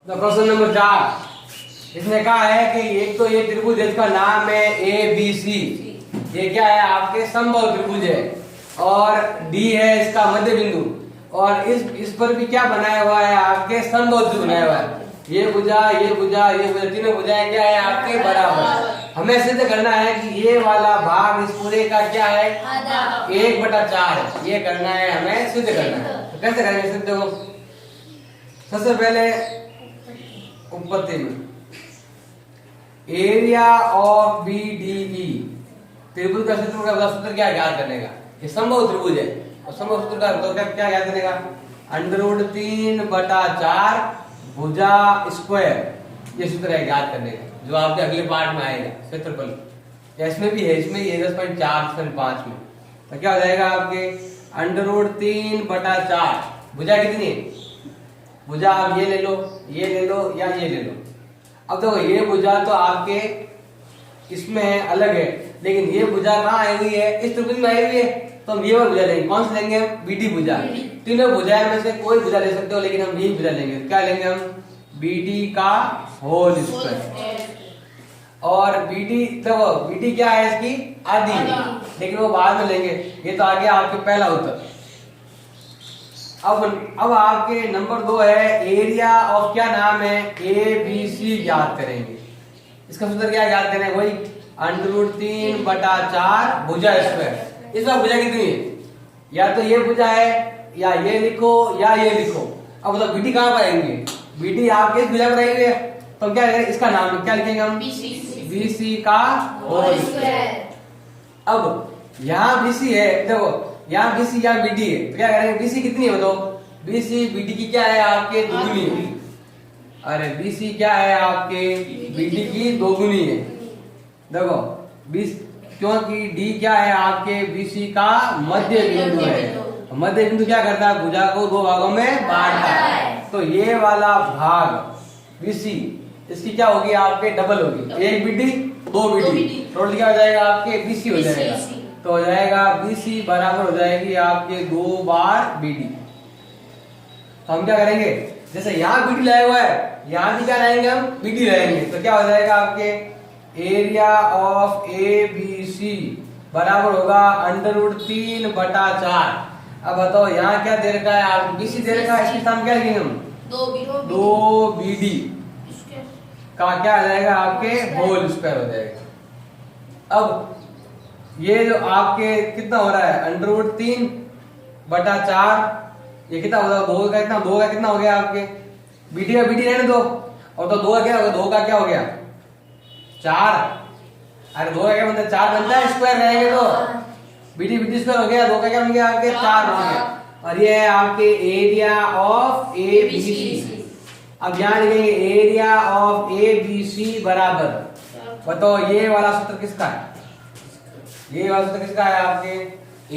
तो प्रश्न नंबर 4 इसने कहा है कि एक तो ये त्रिभुज है, इसका नाम है ए बी सी। ये क्या है आपके समबाहु त्रिभुज है और डी है इसका मध्य बिंदु, और इस पर भी क्या बनाया हुआ है आपके समबाहु त्रिभुज बनाया हुआ है। ये भुजा तीनों भुजाएं क्या है आपके बराबर। हमें सिद्ध करना है कि ये वाला भाग इस पूरे का क्या है 1/4। ये करना है, हमें सिद्ध करना है। तो कैसे करेंगे सिद्ध को? सबसे पहले उत्पत्ति में area of B D E त्रिभुज का सूत्र क्या ज्ञात करने का? ये समबाहु त्रिभुज है और समबाहु सूत्र का तो क्या ज्ञात करने का? √3/4 भुजा स्क्वायर। ये सूत्र है ज्ञात करने का, जो आपके अगले पार्ट में आएगा क्षेत्रफल। इसमें भी है, इसमें ही है 10.4 10.5 में। तो क्या हो जाएगा आपके √3/4 भुजा कितनी है? भुजा आप ये ले लो या ये ले लो। अब देखो ये भुजा तो आपके इसमें है, अलग है, लेकिन ये भुजा कहाँ आई हुई है? इस त्रिभुज में आई हुई है। तो हम ये वाला भुजा लेंगे। कौन सा लेंगे हम? बीडी भुजा। तीनों भुजाएं में से कोई भुजा ले सकते हो, लेकिन हम यही भुजा लेंगे। क्या लेंगे हम? बीडी का होल स्क्वायर। और बीडी देखो बीडी क्या है इसकी? आधी, लेकिन वो बाद में लेंगे। ये तो आ गया आपके पहला उत्तर। अब आपके नंबर 2 है एरिया ऑफ, क्या नाम है? ए बी सी ज्ञात करेंगे। इसका सूत्र क्या ज्ञात करेंगे? वही √3/4 भुजा स्क्वायर। इस बार भुजा कितनी है? या तो ये भुजा है, या ये लिखो या ये लिखो। अब मतलब बीडी कहाँ पर आएंगे? बीडी आपके इस भुजा पर आएंगे। तो क्या करेंगे? इसका नाम क्या लिखेंगे हम? बीसी का होल स्क्वायर। अब यहाँ बीसी है, देखो यहाँ बीसी यहाँ बीडी है, तो क्या करेंगे? बीसी कितनी है बताओ? बीसी बीडी की क्या है आपके? दोगुनी है। अरे बीसी क्या है आपके? बीडी की दोगुनी है। देखो 20, क्योंकि डी क्या है आपके? बीसी का मध्य बिंदु है। मध्य बिंदु क्या करता है? भुजा को 2 भागों में बांटता है। तो ये वाला भाग बीसी, इसकी क्या होगी आपके? डबल होगी। 1 बीडी 2 बीडी, टोटल क्या हो जाएगा आपके? बीसी हो जाएगा। तो हो जाएगा बीसी बराबर हो जाएगी आपके 2 बार बीडी। तो हम क्या करेंगे? जैसे यहाँ बीडी लाया हुआ है, यहाँ भी क्या लाएंगे हम? बीडी लाएंगे। तो क्या हो जाएगा आपके? Area of A B C बराबर होगा √3/4। अब बताओ यहाँ क्या दे रखा है? आप बीसी दे रखा है, इसकी स्थान क्या लिखेंगे हम? 2 बीडी का क्या आ जाएगा आपके? होल स्क्वायर हो जाएगा। अब ये जो आपके कितना हो रहा है? √3/4 ये कितना होगा? 2 का कितना? 2 का कितना हो गया आपके? बीडी का बीडी रहने दो, और तो 2 का क्या होगा? 2 का क्या हो गया? 4। अरे 2 का क्या बनता है? 4 बनता है, स्क्वायर रहेंगे तो बीडी बीडी स्क्वायर हो गया। 2 का क्या बन गया आपके? 4 हो गया। और ये है आपके area of A B C. अब यहाँ लिखेंगे area of A B C बराबर, बताओ ये वाला सूत्र किसका है? ये वाला सूत्र किसका है आपके?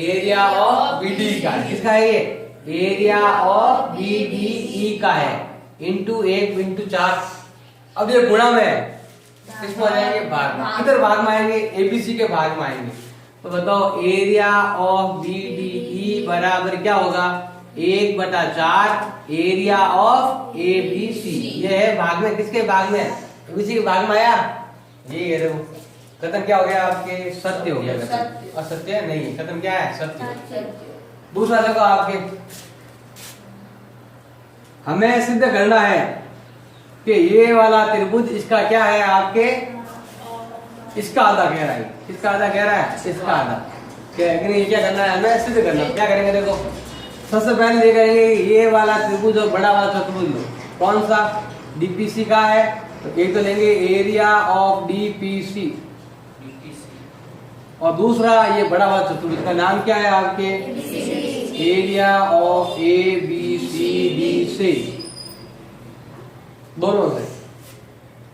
एरिया ऑफ बीडी का। किसका है ये? एरिया ऑफ बीडीई का है, इंटू 1/4। अब ये गुणा में है, किसमें आ जाएंगे? भाग में। किधर भाग में आएंगे? एबीसी के भाग में आएंगे। तो बताओ एरिया ऑफ बीडीई बराबर क्या होगा? 1/4 area of A B C. ये है भाग में, किसके भाग में? एबीसी के भाग में आया। ये देखो कथन क्या हो गया आपके? सत्य हो गया। असत्य नहीं, कथन क्या है? सत्य। दूसरा देखो आपके, हमें सिद्ध करना है कि ये वाला त्रिभुज इसका क्या है आपके? इसका आधा कह रहा है। किसका आधा कह रहा है? इसका आधा। क्या करना है? हमें सिद्ध करना। क्या करेंगे? देखो सबसे पहले ये करेंगे ये वाला त्रिभुज और बड़ा वाला चतुर्भुज कौन सा? डीपीसी का है। तो एक तो लेंगे एरिया ऑफ डीपीसी, और दूसरा ये बड़ा वाला चतुर्भुज का नाम क्या है आपके? Area of A B C D से। दोनों से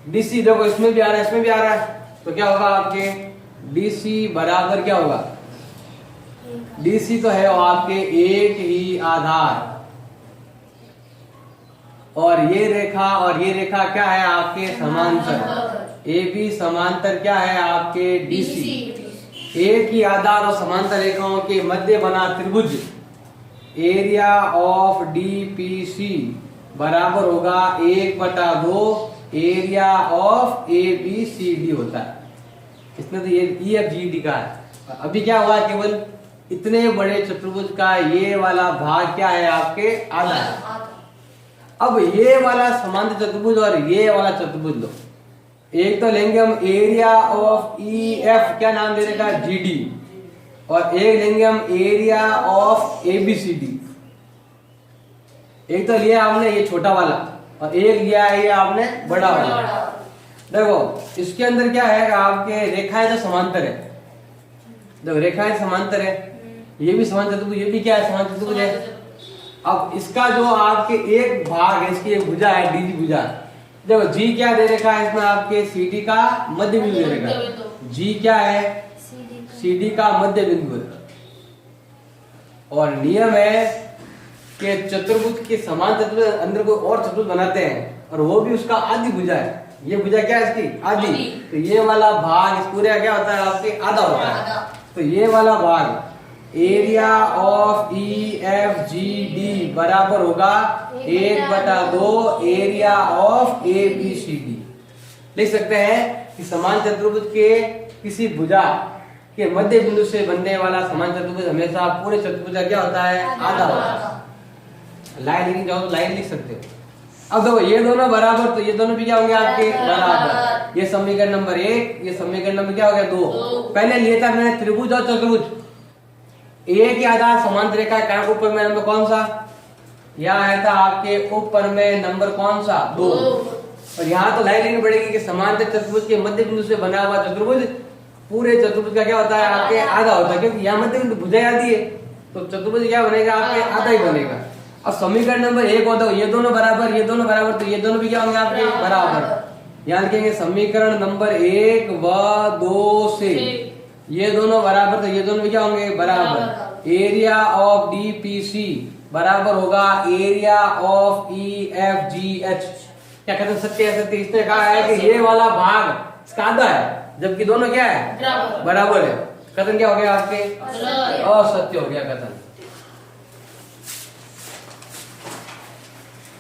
डीसी देखो इसमें भी आ रहा है, इसमें भी आ रहा है। तो क्या होगा आपके? डीसी बराबर क्या होगा? डीसी तो है आपके एक ही आधार, और ये रेखा क्या है आपके? समांतर। ए बी समांतर क्या है आपके? डीसी। एक ही आधार और समांतर रेखाओं के मध्य बना त्रिभुज एरिया ऑफ डीपीसी बराबर होगा 1/2 एरिया ऑफ ABCD होता है। इसमें तो ये EFGD का है। अभी क्या हुआ, केवल इतने बड़े चतुर्भुज का ये वाला भाग क्या है आपके, आधा है। अब ये वाला समांतर चतुर्भुज और ये वाला चतुर्भुज लो, एक तो लेंगे हम एरिया ऑफ EF, क्या नाम दे देगा, GD, और एक लेंगे हम एरिया ऑफ ABCD। एक तो लिया आपने ये छोटा वाला और एक लिया है ये आपने बड़ा वाला। देखो इसके अंदर क्या है, आपके रेखाएं तो समांतर है। देखो रेखाएं समांतर है, ये भी समांतर चतुर्भुज, ये भी क्या है, समांतर चतुर्भुज है। अब इसका जो आपके एक भाग है, इसकी एक भुजा है DG भुजा। देखो G क्या दे रखा है इसमें, आपके CD का मध्य बिंदु दे रखा है। G क्या है, CD का मध्य बिंदु है। और नियम है कि चतुर्भुज के समान चतुर्भुज अंदर कोई और चतुर्भुज बनाते हैं और वो भी उसका आधी भुजा है। ये भुजा क्या है इसकी, आधी। तो ये वाला भाग इस पूरे का क्या होता है, आपके आधा होता है। तो ये वाला भाग एरिया ऑफ EFGD बराबर होगा 1/2 एरिया ऑफ ABCD। लिख सकते हैं कि समान चतुर्भुज के किसी भुजा के मध्य बिंदु से बनने वाला समान चतुर्भुज हमेशा पूरे चतुर्भुज का क्या होता है, आधा होता है। लाइन लिखनी चाहो तो लाइन लिख सकते हो। अब देखो ये दोनों बराबर, तो ये दोनों भी क्या होंगे आपके बराबर। ये समीकरण नंबर 1, ये समीकरण नंबर क्या हो गया 2। पहले लिया था मैंने त्रिभुज और चतुर्भुज, एक ही आधार समांतर रेखा का ऊपर में नंबर कौन सा, यहाँ आया था आपके ऊपर में नंबर कौन सा, 2। और यहाँ तो लाइन लिखनी पड़ेगी कि समांतर चतुर्भुज के मध्य बिंदु से बना हुआ चतुर्भुज पूरे चतुर्भुज का क्या होता है, आपके आधा होता है, क्योंकि यहाँ मध्य बिंदु भुजा आधी है तो चतुर्भुज क्या बनेगा, आपके आधा ही बनेगा। अब समीकरण नंबर 1 होता है ये दोनों बराबर, ये दोनों बराबर, तो ये दोनों भी क्या होंगे आपके बराबर। यहाँ लिखेंगे समीकरण नंबर 1 व 2 से ये दोनों बराबर, तो ये दोनों भी क्या होंगे बराबर। एरिया ऑफ DPC बराबर होगा एरिया ऑफ EFGH। क्या कहते हैं, सत्य है सत्य। इसने कहा है कि ये वाला भाग इसका आधा है जबकि दोनों क्या है, बराबर है। कथन क्या हो गया आपके, असत्य हो गया कथन।